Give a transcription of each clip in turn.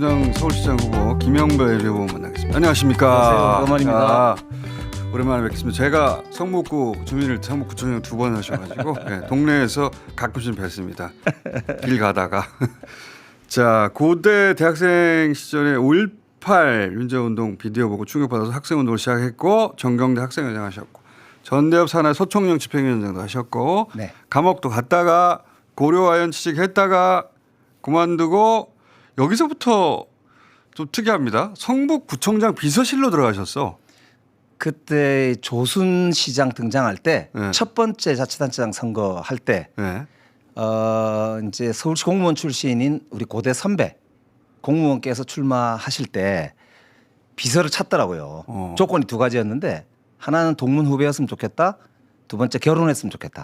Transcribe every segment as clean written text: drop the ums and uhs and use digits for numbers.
민주당 서울시장 후보 김영배 후보 만나겠습니다. 안녕하십니까. 안녕하세요. 오랜만입니다. 오랜만에 뵙겠습니다. 제가 성북구 주민을 성북구청장 2번 하셔가지고 네, 동네에서 가끔씩 뵀습니다. 길 가다가 자 고대 대학생 시절에 5.18 민주화운동 비디오 보고 충격받아서 학생운동을 시작했고 전경대 학생회장 하셨고 전대협 산하 소총령 집행위원장도 하셨고 네. 감옥도 갔다가 고려아연 취직했다가 그만두고 여기서부터 좀 특이합니다. 성북구청장 비서실로 들어가셨어. 그때 조순 시장 등장할 때 첫 네. 번째 자치단체장 선거할 때 네. 이제 서울시 공무원 출신인 우리 고대 선배 공무원께서 출마하실 때 비서를 찾더라고요. 조건이 두 가지였는데 하나는 동문 후배였으면 좋겠다. 두 번째 결혼했으면 좋겠다.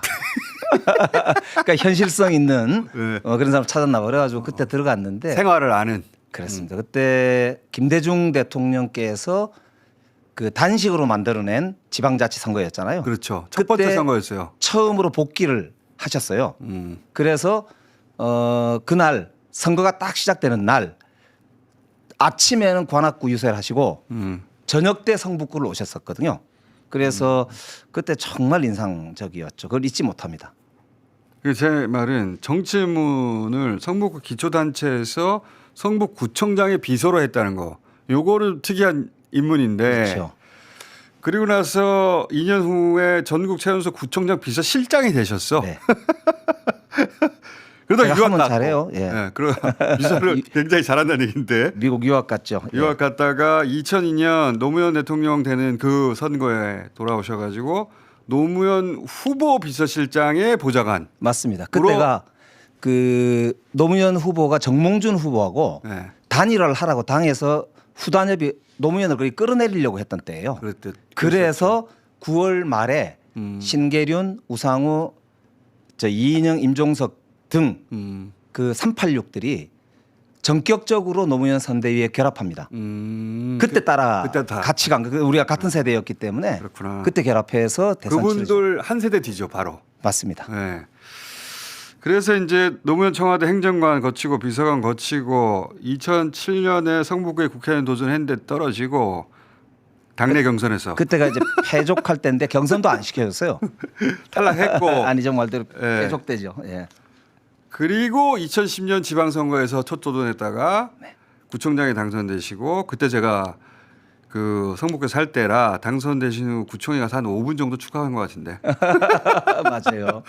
그러니까 현실성 있는 네. 그런 사람 찾았나 봐. 그래가지고 그때 들어갔는데 생활을 아는. 그렇습니다. 그때 김대중 대통령께서 그 단식으로 만들어낸 지방자치 선거였잖아요. 그렇죠. 첫 번째 그때 선거였어요. 처음으로 복귀를 하셨어요. 그래서 그날 선거가 딱 시작되는 날 아침에는 관악구 유세를 하시고 저녁 때 성북구를 오셨었거든요. 그래서 그때 정말 인상적이었죠. 그걸 잊지 못합니다. 제 말은 정치문을 성북구 기초단체에서 성북구청장의 비서로 했다는 거. 요거는 특이한 인문인데. 그렇죠. 그리고 나서 2년 후에 전국 최연소 구청장 비서실장이 되셨어. 네. 그러다 제가 유학 하면 갔고. 잘해요. 예. 네, 그러 비서를 굉장히 잘한다는 얘기인데. 미국 유학 갔죠. 예. 유학 갔다가 2002년 노무현 대통령 되는 그 선거에 돌아오셔가지고 노무현 후보 비서실장의 보좌관. 맞습니다. 그때가 그 노무현 후보가 정몽준 후보하고 네. 단일화를 하라고 당에서 후단협이 노무현을 거의 끌어내리려고 했던 때예요. 그랬대. 그래서 9월 말에 신계륜, 우상우, 이인영, 임종석 등 그 386들이 전격적으로 노무현 선대위에 결합합니다. 그때 따라 그때 다. 같이 간 거. 우리가 같은 세대였기 때문에 그렇구나. 그때 결합해서 대선 치르죠. 그분들 한 세대 뒤죠, 바로. 맞습니다. 네. 그래서 이제 노무현 청와대 행정관 거치고 비서관 거치고 2007년에 성북구에 국회의원 도전했는데 떨어지고 당내 경선에서 그때가 이제 패족할 때인데 경선도 안 시켜줬어요. 탈락했고 안희정 말대로 예. 패족되죠. 예. 그리고 2010년 지방선거에서 첫 도전했다가 구청장에 당선되시고 그때 제가 그 성북구에 살 때라 당선되신 후 구청에 가서 한 5분 정도 추가한 것 같은데. 맞아요.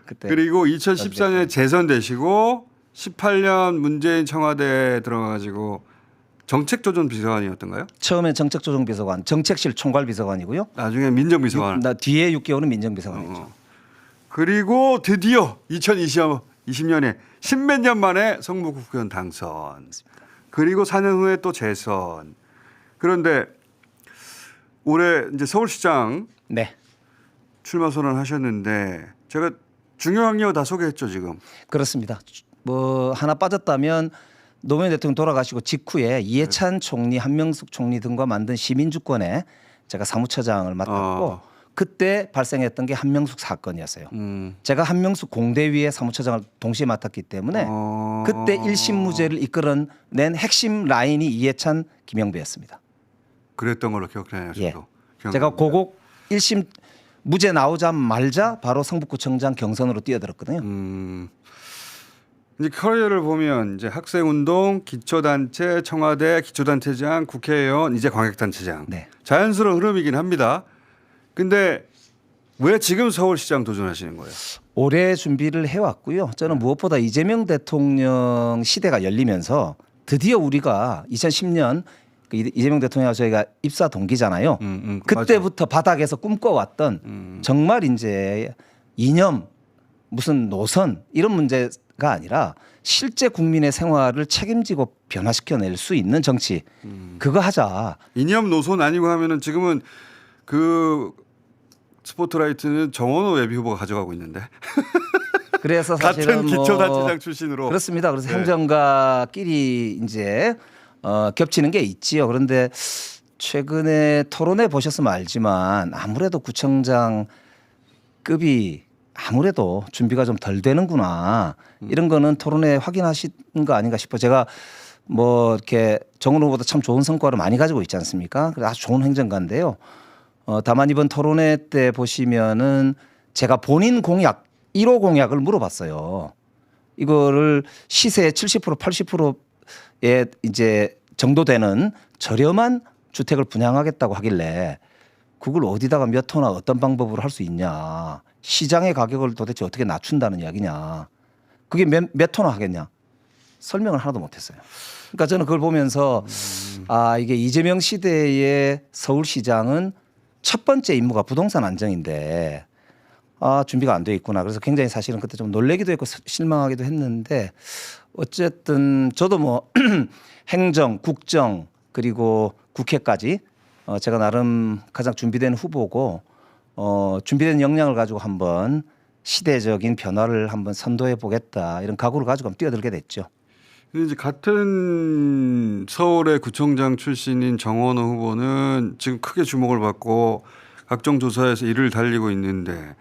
그때 그리고 2014년에 재선되시고 18년 문재인 청와대에 들어가가지고 정책조정 비서관이었던가요? 처음에 정책조정비서관, 정책실 총괄비서관이고요. 나중에 민정비서관. 나 뒤에 6개월은 민정비서관이죠. 그리고 드디어 2020년에 십몇 년 만에 성북구 국회의원 당선. 그리고 4년 후에 또 재선. 그런데 올해 이제 서울시장 네, 출마 선언하셨는데 제가 중요한 거 다 소개했죠 지금. 그렇습니다. 뭐 하나 빠졌다면 노무현 대통령 돌아가시고 직후에 이해찬 총리, 한명숙 총리 등과 만든 시민주권에 제가 사무처장을 맡았고 그때 발생했던 게 한명숙 사건이었어요. 제가 한명숙 공대위의 사무처장을 동시에 맡았기 때문에 그때 1심 무죄를 이끌어낸 핵심 라인이 이해찬, 김영배였습니다. 그랬던 걸로 기억나요. 예. 저도. 제가 고곡 1심 무죄 나오자마자 바로 성북구청장 경선으로 뛰어들었거든요. 이제 커리어를 보면 이제 학생운동, 기초단체, 청와대, 기초단체장, 국회의원, 이제 광역단체장. 네. 자연스러운 흐름이긴 합니다. 근데 왜 지금 서울시장 도전하시는 거예요? 오래 준비를 해왔고요. 저는 무엇보다 이재명 대통령 시대가 열리면서 드디어 우리가 2010년 이재명 대통령과 저희가 입사 동기잖아요. 그때부터 바닥에서 꿈꿔왔던 정말 이제 이념 무슨 노선 이런 문제가 아니라 실제 국민의 생활을 책임지고 변화시켜낼 수 있는 정치 그거 하자. 이념 노선 아니고 하면은 지금은 그 스포트라이트는 정원호 예비 후보가 가져가고 있는데 그래서 사실은 같은 기초단체장 출신으로 그렇습니다. 그래서 네. 행정가끼리 이제 겹치는 게 있지요. 그런데 최근에 토론회 보셨으면 알지만 아무래도 구청장급이 아무래도 준비가 좀 덜 되는구나. 이런 거는 토론회 확인하신 거 아닌가 싶어. 제가 뭐 이렇게 정원 후보도 참 좋은 성과를 많이 가지고 있지 않습니까? 그래서 아주 좋은 행정가인데요. 다만 이번 토론회 때 보시면은 제가 본인 공약 1호 공약을 물어봤어요. 이거를 시세 70% 80%에 이제 정도 되는 저렴한 주택을 분양하겠다고 하길래 그걸 어디다가 몇 호나 어떤 방법으로 할 수 있냐. 시장의 가격을 도대체 어떻게 낮춘다는 이야기냐. 그게 몇 호나 하겠냐. 설명을 하나도 못했어요. 그러니까 저는 그걸 보면서 아 이게 이재명 시대의 서울시장은 첫 번째 임무가 부동산 안정인데 아 준비가 안 돼 있구나. 그래서 굉장히 사실은 그때 좀 놀래기도 했고 실망하기도 했는데 어쨌든 저도 뭐 행정, 국정 그리고 국회까지 제가 나름 가장 준비된 후보고 준비된 역량을 가지고 한번 시대적인 변화를 한번 선도해 보겠다 이런 각오를 가지고 한번 뛰어들게 됐죠. 근데 이제 같은 서울의 구청장 출신인 정원호 후보는 지금 크게 주목을 받고 각종 조사에서 이를 달리고 있는데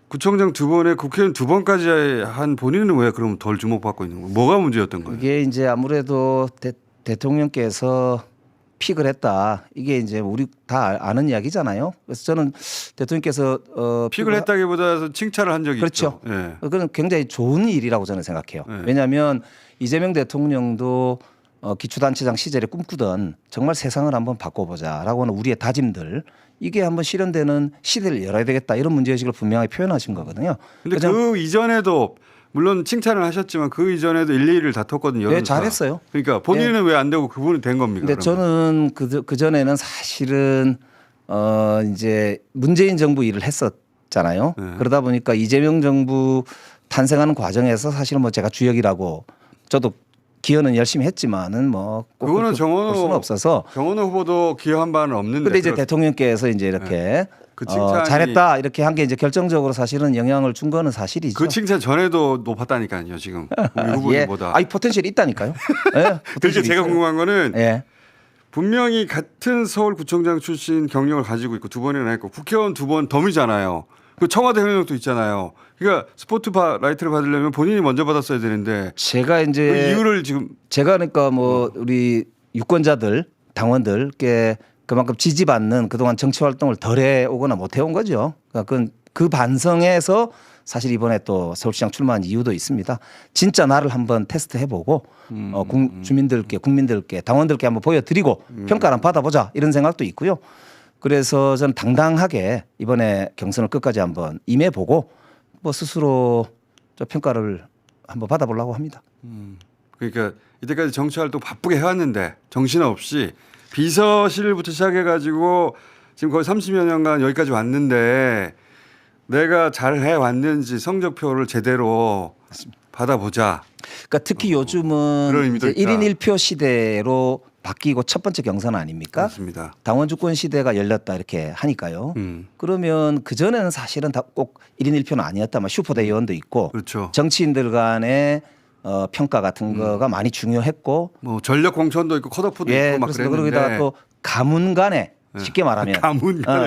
구청장 2번에 국회의원 2번까지 한 본인은 왜 그럼 덜 주목받고 있는 거예요? 뭐가 문제였던 거예요? 이게 이제 아무래도 대통령께서 픽을 했다. 이게 이제 우리 다 아는 이야기잖아요. 그래서 저는 대통령께서 픽을 했다기보다 칭찬을 한 적이 그렇죠. 있죠. 예. 그건 굉장히 좋은 일이라고 저는 생각해요. 네. 왜냐하면 이재명 대통령도 기초단체장 시절에 꿈꾸던 정말 세상을 한번 바꿔보자라고 하는 우리의 다짐들 이게 한번 실현되는 시대를 열어야 되겠다 이런 문제의식을 분명히 표현하신 거거든요. 근데 그 이전에도 물론 칭찬을 하셨지만 그 이전에도 일일이를 다퉜거든요. 네, 잘했어요. 그러니까 본인은 왜 안 되고 그분은 된 겁니까? 근데 저는 그 전에는 사실은 이제 문재인 정부 일을 했었잖아요. 네. 그러다 보니까 이재명 정부 탄생하는 과정에서 사실은 뭐 제가 주역이라고 저도 기여는 열심히 했지만은 뭐 꼭 그거는 볼 수는 없어서. 정원호 후보도 기여한 바는 없는데. 근데 이제 대통령께서 이제 이렇게 그 칭찬이 잘했다 이렇게 한 게 이제 결정적으로 사실은 영향을 준 거는 사실이죠. 그 칭찬 전에도 높았다니까요. 지금 우리 후보님보다. 예. 아이 포텐셜이 있다니까요. 예, 그래서 제가 궁금한 거는 예. 분명히 같은 서울구청장 출신 경력을 가지고 있고 2번이나 했고 국회의원 2번 덤이잖아요. 그 청와대 현역도 있잖아요. 그러니까 스포트라이트를 받으려면 본인이 먼저 받았어야 되는데 제가 그 이제 이유를 지금 제가 그러니까 뭐 우리 유권자들 당원들께 그만큼 지지받는 그동안 정치 활동을 덜 해오거나 못 해온 거죠. 그러니까 그 반성에서 사실 이번에 또 서울시장 출마한 이유도 있습니다. 진짜 나를 한번 테스트 해보고 주민들께 국민들께 당원들께 한번 보여드리고 평가를 한번 받아보자 이런 생각도 있고요. 그래서 저는 당당하게 이번에 경선을 끝까지 한번 임해보고 뭐 스스로 저 평가를 한번 받아보려고 합니다. 그러니까 이때까지 정치 활동 바쁘게 해왔는데 정신없이 비서실부터 시작해가지고 지금 거의 30여 년간 여기까지 왔는데 내가 잘 해왔는지 성적표를 제대로 받아보자. 그러니까 특히 요즘은 그런 의미도 이제 있다. 1인 1표 시대로 바뀌고 첫 번째 경선 아닙니까? 그렇습니다. 당원 주권 시대가 열렸다 이렇게 하니까요. 그러면 그 전에는 사실은 다 꼭 1인 1표는 아니었다만 슈퍼대의원도 있고 그렇죠. 정치인들 간의 평가 같은 거가 많이 중요했고 뭐 전력 공천도 있고 컷오프도 예, 있고 막 그래서 그랬는데 거기다가 또 가문 간에 쉽게 말하면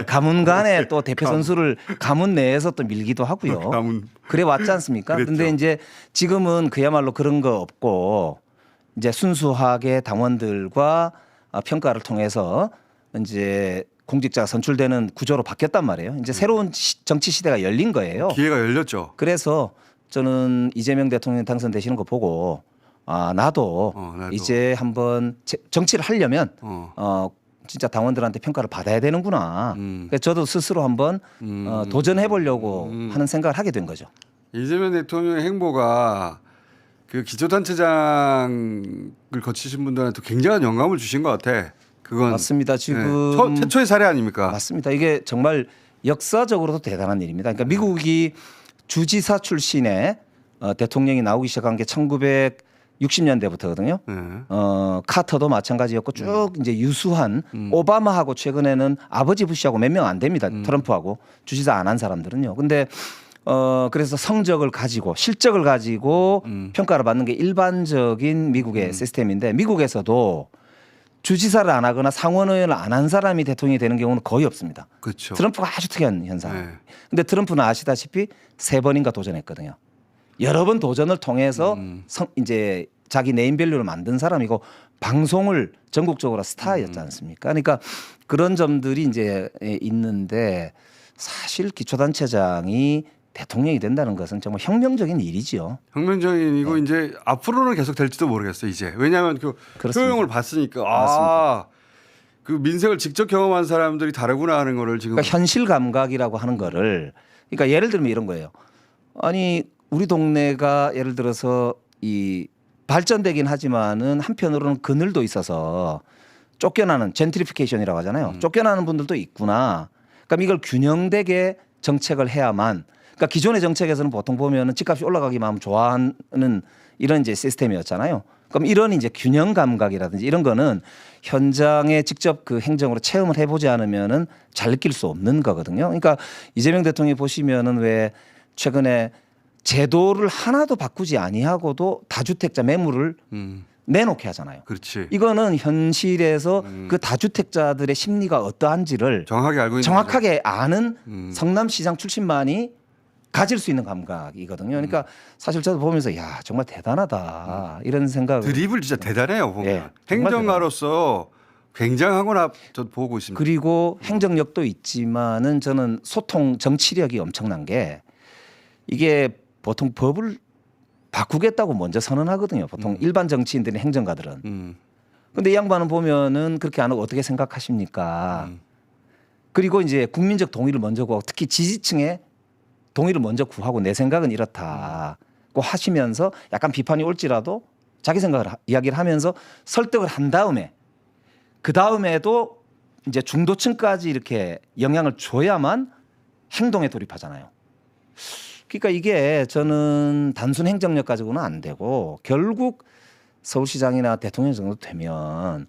가문 간에 또 대표 선수를 가문 내에서 또 밀기도 하고요. 가문. 그래 왔지 않습니까? 그랬죠. 그런데 이제 지금은 그야말로 그런 거 없고 이제 순수하게 당원들과 평가를 통해서 이제 공직자가 선출되는 구조로 바뀌었단 말이에요. 이제 새로운 정치 시대가 열린 거예요. 기회가 열렸죠. 그래서 저는 이재명 대통령 당선되시는 거 보고 나도 이제 한번 정치를 하려면 진짜 당원들한테 평가를 받아야 되는구나. 그래서 저도 스스로 한번 도전해 보려고 하는 생각을 하게 된 거죠. 이재명 대통령의 행보가 그 기초단체장을 거치신 분들한테 굉장한 영감을 주신 것 같아. 그건 맞습니다. 지금 최초의 사례 아닙니까? 맞습니다. 이게 정말 역사적으로도 대단한 일입니다. 그러니까 미국이 주지사 출신의 대통령이 나오기 시작한 게 1960년대부터거든요. 카터도 마찬가지였고 쭉 이제 유수한 오바마하고 최근에는 아버지 부시하고 몇 명 안 됩니다. 트럼프하고 주지사 안 한 사람들은요. 근데 그래서 성적을 가지고 실적을 가지고 평가를 받는 게 일반적인 미국의 시스템인데 미국에서도 주지사를 안 하거나 상원의원을 안 한 사람이 대통령이 되는 경우는 거의 없습니다. 그렇죠. 트럼프가 아주 특이한 현상. 네. 근데 트럼프는 아시다시피 3번인가 도전했거든요. 여러 번 도전을 통해서 이제 자기 네임밸류를 만든 사람이고 방송을 전국적으로 스타였지 않습니까? 그러니까 그런 점들이 이제 있는데 사실 기초단체장이 대통령이 된다는 것은 정말 혁명적인 일이지요. 혁명적인 이고 이제 앞으로는 계속 될지도 모르겠어요. 이제 왜냐하면 그 그렇습니다. 효용을 봤으니까 맞습니다. 그 민생을 직접 경험한 사람들이 다르구나 하는 거를 지금 그러니까 현실 감각이라고 하는 거를 그러니까 예를 들면 이런 거예요. 아니 우리 동네가 예를 들어서 이 발전되긴 하지만은 한편으로는 그늘도 있어서 쫓겨나는 젠트리피케이션이라고 하잖아요. 쫓겨나는 분들도 있구나. 그러니까 이걸 균형되게 정책을 해야만 그러니까 기존의 정책에서는 보통 보면은 집값이 올라가기만 하면 좋아하는 이런 이제 시스템이었잖아요. 그럼 이런 이제 균형 감각이라든지 이런 거는 현장에 직접 그 행정으로 체험을 해보지 않으면은 잘 느낄 수 없는 거거든요. 그러니까 이재명 대통령이 보시면은 왜 최근에 제도를 하나도 바꾸지 아니하고도 다주택자 매물을 내놓게 하잖아요. 그렇지. 이거는 현실에서 그 다주택자들의 심리가 어떠한지를 정확하게 알고 있는 정확하게 아는 성남시장 출신만이 가질 수 있는 감각이거든요. 그러니까 사실 저도 보면서 야 정말 대단하다 이런 생각을 드립을 진짜 대단해요 보면 예, 정말 행정가로서 굉장하구나 저 보고 있습니다. 그리고 행정력도 있지만은 저는 소통 정치력이 엄청난 게 이게 보통 법을 바꾸겠다고 먼저 선언하거든요. 보통 일반 정치인들이 행정가들은. 근데 이 양반은 보면은 그렇게 안 하고 어떻게 생각하십니까? 그리고 이제 국민적 동의를 먼저 구하고 특히 지지층의 동의를 먼저 구하고 내 생각은 이렇다고 하시면서 약간 비판이 올지라도 자기 생각을 이야기를 하면서 설득을 한 다음에 그 다음에도 이제 중도층까지 이렇게 영향을 줘야만 행동에 돌입하잖아요. 그러니까 이게 저는 단순 행정력 가지고는 안 되고 결국 서울시장이나 대통령 정도 되면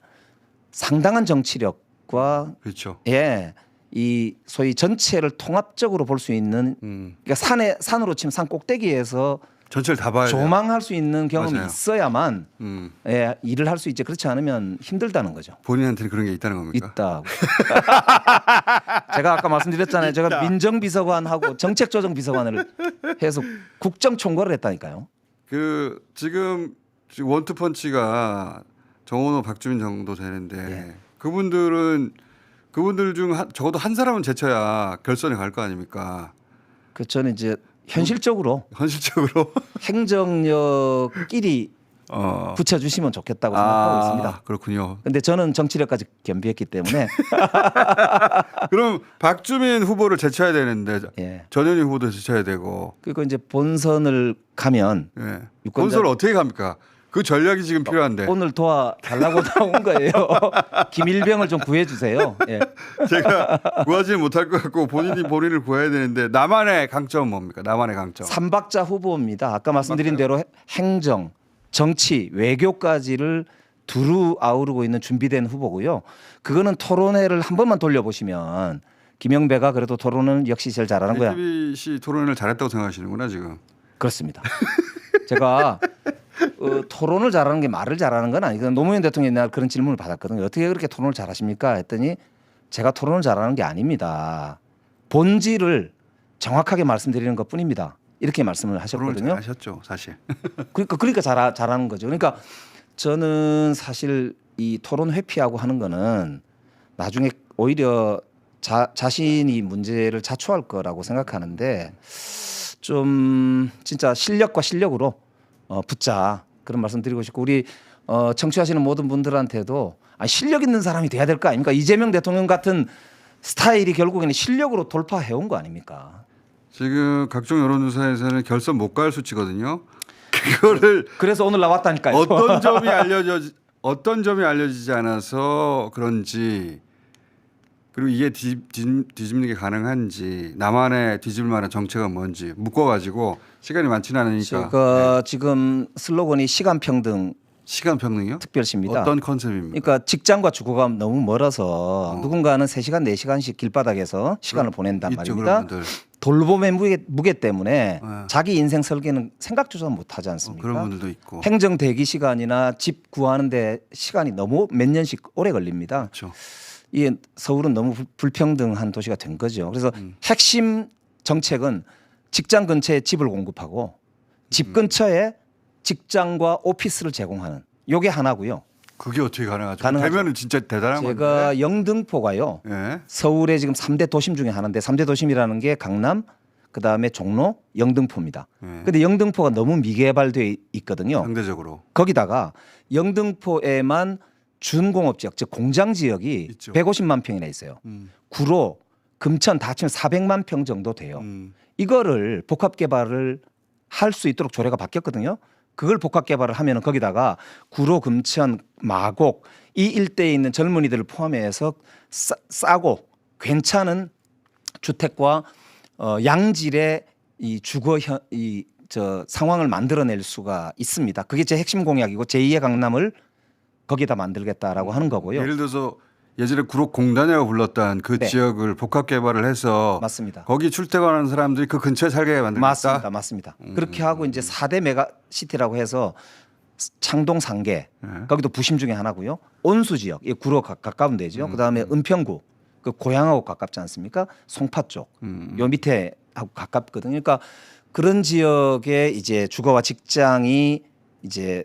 상당한 정치력과 그렇죠. 예, 이 소위 전체를 통합적으로 볼 수 있는 그러니까 산으로 치면 산 꼭대기에서 전체를 다 봐야 돼요. 조망할 수 있는 경험이 맞아요. 있어야만 예, 일을 할 수 있지 그렇지 않으면 힘들다는 거죠. 본인한테는 그런 게 있다는 겁니까? 있다. 제가 아까 말씀드렸잖아요. 제가 민정비서관하고 정책조정비서관을 해서 국정총괄을 했다니까요. 그 지금 원투펀치가 정원호, 박주민 정도 되는데 예. 그분들 중 적어도 한 사람은 제쳐야 결선에 갈 거 아닙니까? 그 저는 이제 현실적으로 현실적으로 행정력끼리 붙여주시면 좋겠다고 생각하고 있습니다. 그렇군요. 근데 저는 정치력까지 겸비했기 때문에 그럼 박주민 후보를 제쳐야 되는데 예. 전현희 후보도 제쳐야 되고 그리고 이제 본선을 가면 예. 유권자- 본선을 어떻게 갑니까? 그 전략이 지금 필요한데 오늘 도와달라고 나온 거예요. 김일병을 좀 구해주세요. 예. 제가 구하지는 못할 것 같고 본인을 구해야 되는데 나만의 강점은 뭡니까? 나만의 강점. 삼박자 후보입니다. 아까 말씀드린 대로 행정, 정치, 외교까지를 두루 아우르고 있는 준비된 후보고요. 그거는 토론회를 한 번만 돌려보시면 김영배가 그래도 토론은 역시 제일 잘하는 거야. JTBC 토론을 잘했다고 생각하시는구나 지금. 그렇습니다. 제가 토론을 잘하는 게 말을 잘하는 건 아니거든요. 노무현 대통령이 날 그런 질문을 받았거든요. 어떻게 그렇게 토론을 잘하십니까? 했더니 제가 토론을 잘하는 게 아닙니다. 본질을 정확하게 말씀드리는 것뿐입니다. 이렇게 말씀을 토론을 하셨거든요. 잘하셨죠 사실. 그러니까 잘하는 거죠. 그러니까 저는 사실 이 토론 회피하고 하는 거는 나중에 오히려 자신이 문제를 자초할 거라고 생각하는데 좀 진짜 실력과 실력으로 붙자 그런 말씀 드리고 싶고 우리 청취하시는 모든 분들한테도 실력 있는 사람이 돼야 될 거 아닙니까? 이재명 대통령 같은 스타일이 결국에는 실력으로 돌파해온 거 아닙니까? 지금 각종 여론조사에서는 결선 못 갈 수치거든요. 그거를 그래서 오늘 나왔다니까요. 어떤 점이 알려지지 않아서 그런지 그리고 이게 뒤집는 게 가능한지 나만의 뒤집을 만한 정책은 뭔지 묶어가지고 시간이 많지는 않으니까 제가 지금 슬로건이 시간 평등 시간 평등이요? 특별시입니다. 어떤 컨셉입니까? 그러니까 직장과 주거가 너무 멀어서 누군가는 3시간 4시간씩 길바닥에서 시간을 보낸단 있죠, 말입니다. 그런 분들. 돌봄의 무게 때문에 네. 자기 인생 설계는 생각조차 못하지 않습니까? 그런 분들도 있고 행정 대기 시간이나 집 구하는데 시간이 너무 몇 년씩 오래 걸립니다. 그렇죠. 이게 서울은 너무 불평등한 도시가 된 거죠. 그래서 핵심 정책은 직장 근처에 집을 공급하고 집 근처에 직장과 오피스를 제공하는 요게 하나고요. 그게 어떻게 가능하죠? 가능하죠. 되면은 진짜 대단한 건데. 제가 영등포가요. 예. 서울의 지금 3대 도심 중에 하나인데 3대 도심이라는 게 강남, 그다음에 종로, 영등포입니다. 예. 근데 영등포가 너무 미개발돼 있거든요. 상대적으로. 거기다가 영등포에만 준공업 지역, 즉 공장 지역이 있죠. 150만 평이나 있어요. 구로, 금천 다 합치면 400만 평 정도 돼요. 이거를 복합 개발을 할 수 있도록 조례가 바뀌었거든요. 그걸 복합 개발을 하면은 거기다가 구로, 금천, 마곡 이 일대에 있는 젊은이들을 포함해서 싸고 괜찮은 주택과 양질의 이 주거 상황을 만들어낼 수가 있습니다. 그게 제 핵심 공약이고 제2의 강남을 거기다 만들겠다라고 하는 거고요. 예를 들어서 예전에 구록공단이라고 불렀던 그 네. 지역을 복합 개발을 해서 맞습니다. 거기 출퇴근하는 사람들이 그 근처에 살게 만들겠다. 맞습니다. 그렇게 하고 이제 4대 메가시티라고 해서 창동 상계 거기도 부심 중에 하나고요. 온수 지역, 이 구로 가까운 데죠. 그다음에 은평구 그 고향하고 가깝지 않습니까? 송파 쪽, 요 밑에 하고 가깝거든요. 그러니까 그런 지역에 이제 주거와 직장이 이제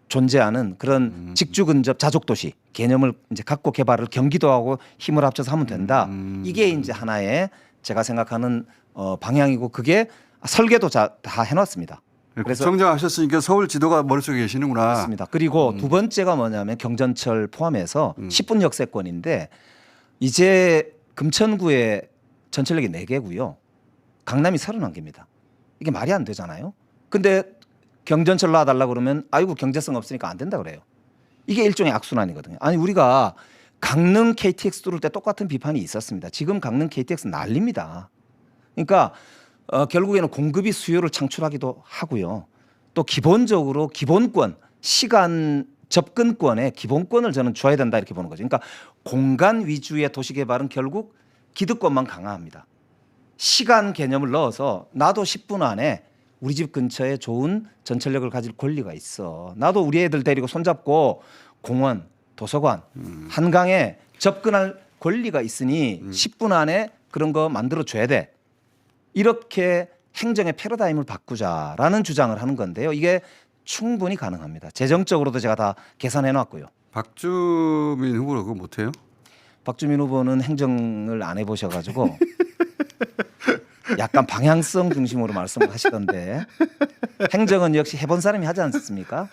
존재하는 그런 직주 근접 자족 도시 개념을 이제 갖고 개발을 경기도하고 힘을 합쳐서 하면 된다. 이게 이제 하나의 제가 생각하는 방향이고 그게 설계도 다 해놨습니다. 그래서 성장하셨으니까 서울 지도가 머릿속에 계시는구나. 맞습니다. 그리고 두 번째가 뭐냐면 경전철 포함해서 10분 역세권인데 이제 금천구에 전철역이 4개고요. 강남이 31개입니다. 이게 말이 안 되잖아요. 근데 경전철 놔달라고 그러면 아이고 경제성 없으니까 안 된다 그래요. 이게 일종의 악순환이거든요. 아니 우리가 강릉 KTX 뚫을 때 똑같은 비판이 있었습니다. 지금 강릉 KTX 난립니다. 그러니까 결국에는 공급이 수요를 창출하기도 하고요. 또 기본적으로 기본권, 시간 접근권의 기본권을 저는 줘야 된다 이렇게 보는 거죠. 그러니까 공간 위주의 도시 개발은 결국 기득권만 강화합니다. 시간 개념을 넣어서 나도 10분 안에 우리 집 근처에 좋은 전철역을 가질 권리가 있어. 나도 우리 애들 데리고 손잡고 공원, 도서관, 한강에 접근할 권리가 있으니 10분 안에 그런 거 만들어 줘야 돼. 이렇게 행정의 패러다임을 바꾸자라는 주장을 하는 건데요. 이게 충분히 가능합니다. 재정적으로도 제가 다 계산해 놨고요. 박주민 후보는 그거 못해요? 박주민 후보는 행정을 안 해보셔가지고 약간 방향성 중심으로 말씀을 하시던데 행정은 역시 해본 사람이 하지 않습니까?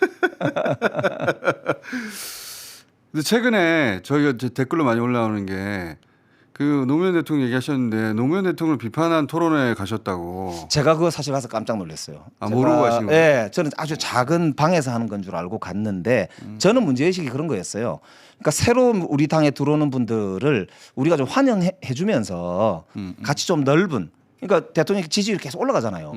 근데 최근에 저희가 이제 댓글로 많이 올라오는 게 그 노무현 대통령 얘기하셨는데 노무현 대통령을 비판한 토론회에 가셨다고. 제가 그거 사실 가서 깜짝 놀랐어요. 모르고 가신 거예요? 네, 저는 아주 작은 방에서 하는 건 줄 알고 갔는데 저는 문제의식이 그런 거였어요. 그러니까 새로 우리 당에 들어오는 분들을 우리가 좀 환영해 주면서 같이 좀 넓은 그러니까 대통령 지지율이 계속 올라가잖아요.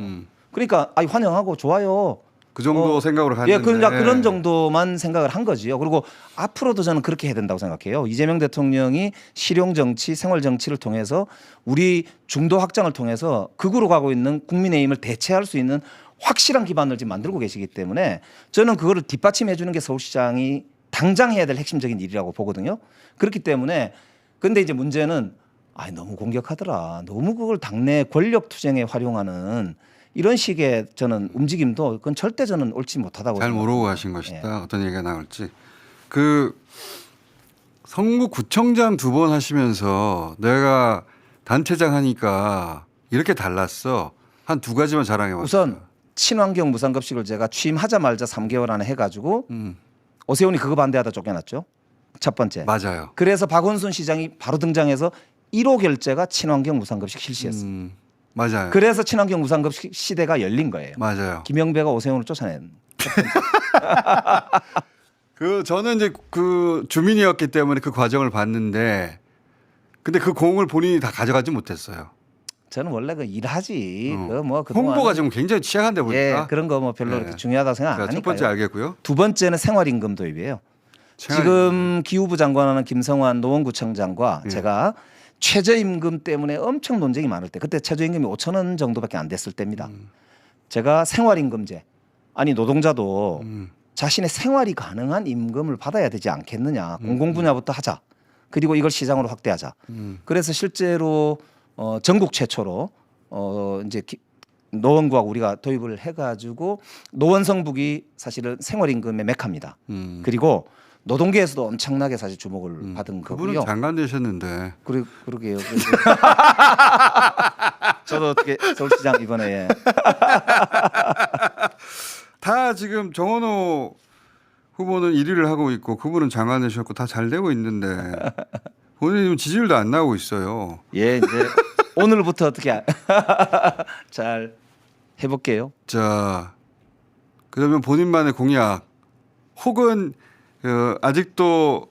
그러니까 환영하고 좋아요. 그 정도 생각으로 갔는데. 예, 그런 정도만 생각을 한 거지요. 그리고 앞으로도 저는 그렇게 해야 된다고 생각해요. 이재명 대통령이 실용 정치, 생활 정치를 통해서 우리 중도 확장을 통해서 극으로 가고 있는 국민의힘을 대체할 수 있는 확실한 기반을 지금 만들고 계시기 때문에 저는 그거를 뒷받침해 주는 게 서울시장이 당장 해야 될 핵심적인 일이라고 보거든요. 그렇기 때문에 근데 이제 문제는 너무 공격하더라. 너무 그걸 당내 권력 투쟁에 활용하는 이런 식의 저는 움직임도 그건 절대 저는 옳지 못하다고 잘 생각합니다. 모르고 가신 것이다. 예. 어떤 얘기가 나올지. 그 성북구청장 2번 하시면서 내가 단체장 하니까 이렇게 달랐어. 한 2가지만 자랑해 봤어요. 우선 친환경 무상급식을 제가 취임하자마자 3개월 안에 해가지고 오세훈이 그거 반대하다 쫓겨났죠. 첫 번째. 맞아요. 그래서 박원순 시장이 바로 등장해서 1호 결제가 친환경 무상급식 실시했습니다. 맞아요. 그래서 친환경 무상급식 시대가 열린 거예요. 맞아요. 김영배가 오세훈을 쫓아낸. 그 저는 이제 그 주민이었기 때문에 그 과정을 봤는데 근데 그 공을 본인이 다 가져가지 못했어요. 저는 원래 그 일하지. 홍보가 지금 굉장히 취약한데 보니까. 예, 그런 거 뭐 별로 그렇게 중요하다고 생각 안 자, 하니까요. 첫 번째 알겠고요. 두 번째는 생활임금 도입이에요. 지금 기후부 장관하는 김성환 노원구청장과 제가 최저임금 때문에 엄청 논쟁이 많을 때 그때 최저임금이 5,000원 정도밖에 안 됐을 때입니다. 제가 생활임금제 노동자도 자신의 생활이 가능한 임금을 받아야 되지 않겠느냐. 공공분야부터 하자. 그리고 이걸 시장으로 확대하자. 그래서 실제로 전국 최초로 이제 노원구하고 우리가 도입을 해가지고 노원 성북이 사실은 생활임금의 메카입니다. 그리고 노동계에서도 엄청나게 사실 주목을 받은 그분은 거고요. 장관 되셨는데. 그러게요. 저도 어떻게 서울시장 이번에 다 지금 정원호 후보는 1위를 하고 있고 그분은 장관 되셨고 다 잘 되고 있는데 본인은 지지율도 안 나오고 있어요. 예 이제 오늘부터 어떻게 잘 해볼게요. 자, 그러면 본인만의 공약 혹은 아직도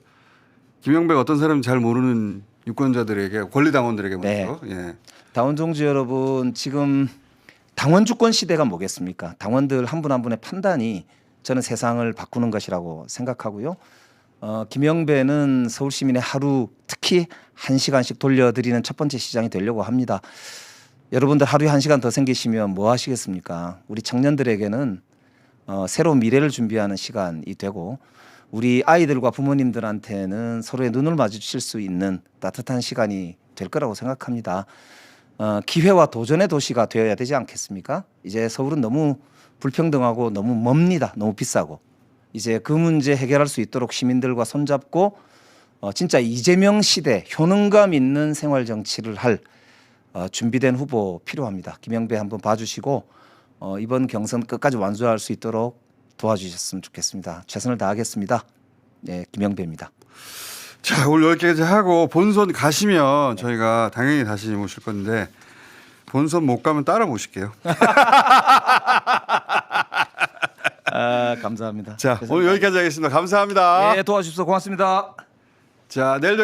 김영배가 어떤 사람인지 잘 모르는 유권자들에게 권리당원들에게 먼저 예. 당원 동지 여러분, 지금 당원 주권 시대가 뭐겠습니까? 당원들 한 분 한 분의 판단이 저는 세상을 바꾸는 것이라고 생각하고요. 김영배는 서울 시민의 하루 특히 1시간씩 돌려드리는 첫 번째 시장이 되려고 합니다. 여러분들 하루에 1시간 더 생기시면 뭐 하시겠습니까? 우리 청년들에게는 새로운 미래를 준비하는 시간이 되고 우리 아이들과 부모님들한테는 서로의 눈을 마주칠 수 있는 따뜻한 시간이 될 거라고 생각합니다. 기회와 도전의 도시가 되어야 되지 않겠습니까? 이제 서울은 너무 불평등하고 너무 멉니다. 너무 비싸고 이제 그 문제 해결할 수 있도록 시민들과 손잡고 진짜 이재명 시대 효능감 있는 생활 정치를 할 준비된 후보 필요합니다. 김영배 한번 봐주시고 이번 경선 끝까지 완수할 수 있도록 도와주셨으면 좋겠습니다. 최선을 다하겠습니다. 네, 김영배입니다. 자, 오늘 여기까지 하고 본선 가시면 저희가 당연히 다시 모실 건데 본선 못 가면 따라 모실게요. 감사합니다. 자, 오늘 여기까지 하겠습니다. 감사합니다. 네, 도와주셔서 고맙습니다. 자, 내일